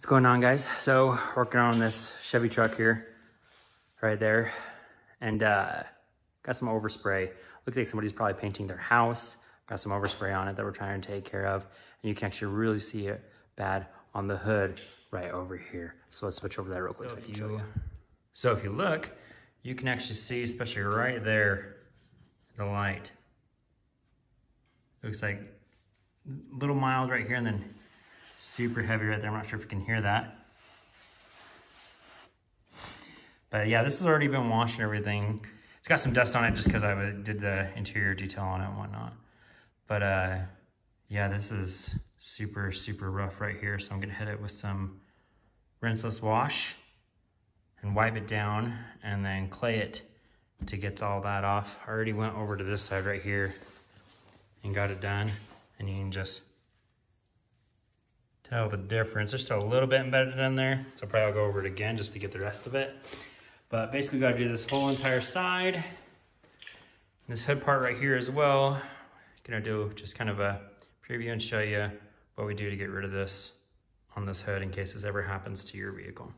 What's going on, guys? So working on this Chevy truck here, right there, and got some overspray. Looks like somebody's probably painting their house. Got some overspray on it that we're trying to take care of, and you can actually really see it bad on the hood right over here. So let's switch over there real quick so I can show you. So if you look, you can actually see, especially right there, the light. Looks like a little mild right here, and then super heavy right there. I'm not sure if you can hear that. But yeah, this has already been washed and everything. It's got some dust on it just because I did the interior detail on it and whatnot. But yeah, this is super, super rough right here. So I'm gonna hit it with some rinseless wash and wipe it down and then clay it to get all that off. I already went over to this side right here and got it done. And you can just tell the difference. There's still a little bit embedded in there, so probably I'll go over it again just to get the rest of it. But basically gotta do this whole entire side. This hood part right here as well. Gonna do just kind of a preview and show you what we do to get rid of this on this hood in case this ever happens to your vehicle.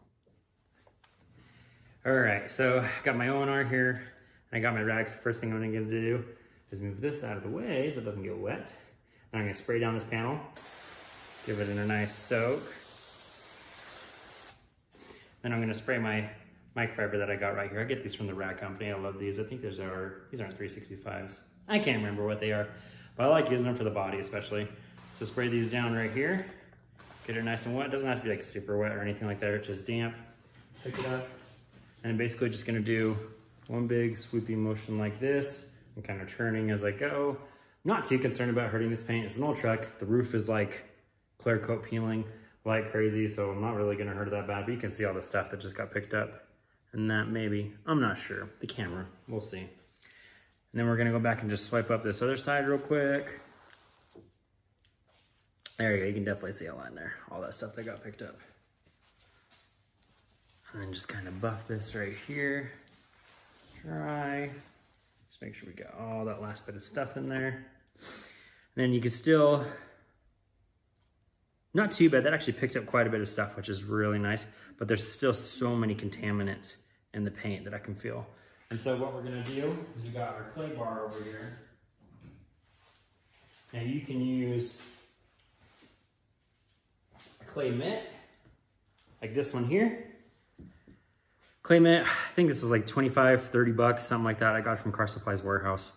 All right, so got my O&R here, and I got my rags. The first thing I'm gonna do is move this out of the way so it doesn't get wet. Then I'm gonna spray down this panel. Give it a nice soak. Then I'm gonna spray my microfiber that I got right here. I get these from the rag company. I love these. I think these aren't 365s. I can't remember what they are, but I like using them for the body especially. So spray these down right here. Get it nice and wet. It doesn't have to be like super wet or anything like that. It's just damp. Pick it up. And I'm basically just gonna do one big swooping motion like this. I'm kind of turning as I go. Not too concerned about hurting this paint. It's an old truck. The roof is like clear coat peeling like crazy, so I'm not really gonna hurt it that bad, but you can see all the stuff that just got picked up. And that maybe, I'm not sure. The camera, we'll see. And then we're gonna go back and just swipe up this other side real quick. There you go, you can definitely see a line there. All that stuff that got picked up. And then just kind of buff this right here. Dry. Just make sure we got all that last bit of stuff in there. And then you can still, not too bad, that actually picked up quite a bit of stuff, which is really nice, but there's still so many contaminants in the paint that I can feel. And so what we're gonna do is we got our clay bar over here. And you can use a clay mitt, like this one here. Clay mitt, I think this is like 25, 30 bucks, something like that. I got it from Car Supply's warehouse.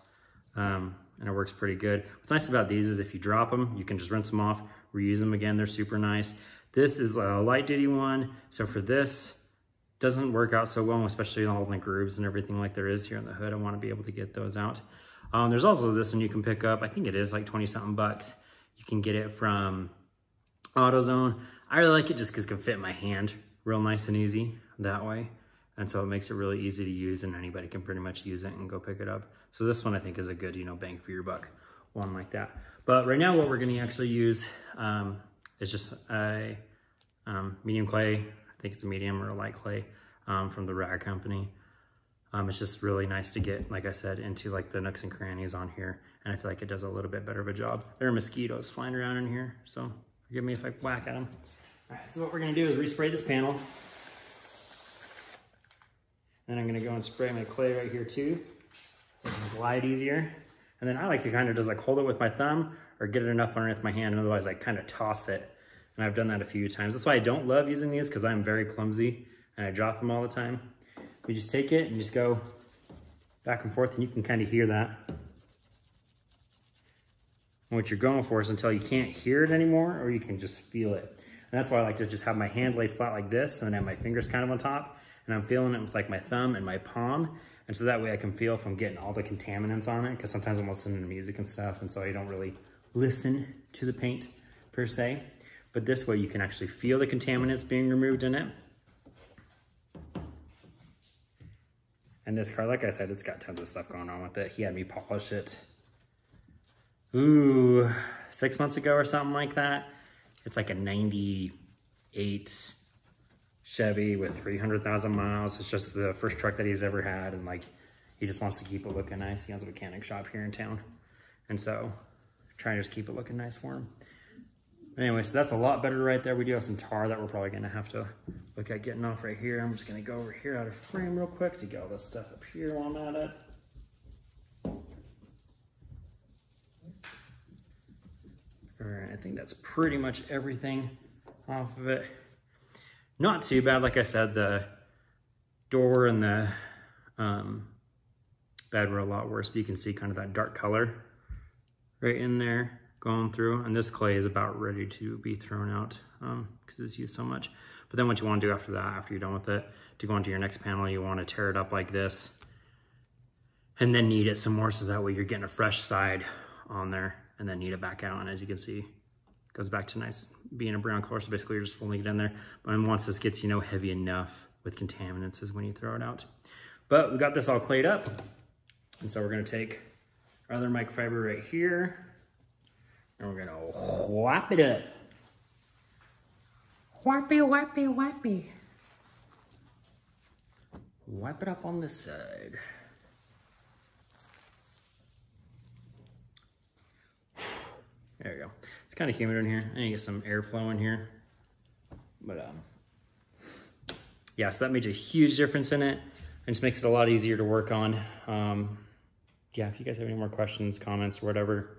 And it works pretty good. What's nice about these is if you drop them, you can just rinse them off, reuse them again. They're super nice. This is a light duty one. So for this, doesn't work out so well, especially all the grooves and everything like there is here in the hood. I want to be able to get those out. There's also this one you can pick up. I think it is like 20 something bucks. You can get it from AutoZone. I really like it just because it can fit in my hand real nice and easy that way. And so it makes it really easy to use and anybody can pretty much use it and go pick it up. So this one I think is a good, bang for your buck, one like that. But right now what we're gonna actually use is just a medium clay. I think it's a medium or a light clay from the rag company. It's just really nice to get, like I said, into like the nooks and crannies on here. And I feel like it does a little bit better of a job. There are mosquitoes flying around in here, so forgive me if I whack at them. All right, so what we're gonna do is respray this panel. Then I'm gonna go and spray my clay right here too, so it can glide easier. And then I like to kind of just like hold it with my thumb or get it enough underneath my hand, and otherwise I kind of toss it. And I've done that a few times. That's why I don't love using these, because I'm very clumsy and I drop them all the time. We just take it and just go back and forth, and you can kind of hear that. And what you're going for is until you can't hear it anymore, or you can just feel it. And that's why I like to just have my hand lay flat like this, and then have my fingers kind of on top. And I'm feeling it with like my thumb and my palm. And so that way I can feel if I'm getting all the contaminants on it, because sometimes I'm listening to music and stuff, and so I don't really listen to the paint per se. But this way you can actually feel the contaminants being removed in it. And this car, like I said, it's got tons of stuff going on with it. He had me polish it, 6 months ago or something like that. It's like a 98 Chevy with 300,000 miles. It's just the first truck that he's ever had, and like he just wants to keep it looking nice. He has a mechanic shop here in town, and so trying to just keep it looking nice for him. Anyway, so that's a lot better right there. We do have some tar that we're probably gonna have to look at getting off right here. I'm just gonna go over here out of frame real quick to get all this stuff up here while I'm at it. All right, I think that's pretty much everything off of it. Not too bad, like I said, the door and the bed were a lot worse, but you can see kind of that dark color right in there going through. And this clay is about ready to be thrown out because it's used so much. But then what you want to do after that, after you're done with it, to go into your next panel, you want to tear it up like this and then knead it some more so that way you're getting a fresh side on there, and then knead it back out. And as you can see, it goes back to nice being a brown color. So basically you're just folding it in there. But once this gets, you know, heavy enough with contaminants is when you throw it out. But we got this all clayed up. And so we're gonna take our other microfiber right here and we're gonna whap it up. Whappy, whappy, whappy. Wipe it up on this side. There we go. It's kind of humid in here. I need to get some airflow in here. But yeah, so that made a huge difference in it. It just makes it a lot easier to work on. Yeah, if you guys have any more questions, comments, or whatever,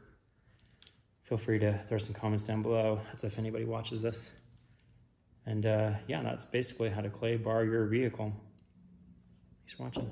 feel free to throw some comments down below. That's if anybody watches this. And yeah, that's basically how to clay bar your vehicle. Thanks for watching.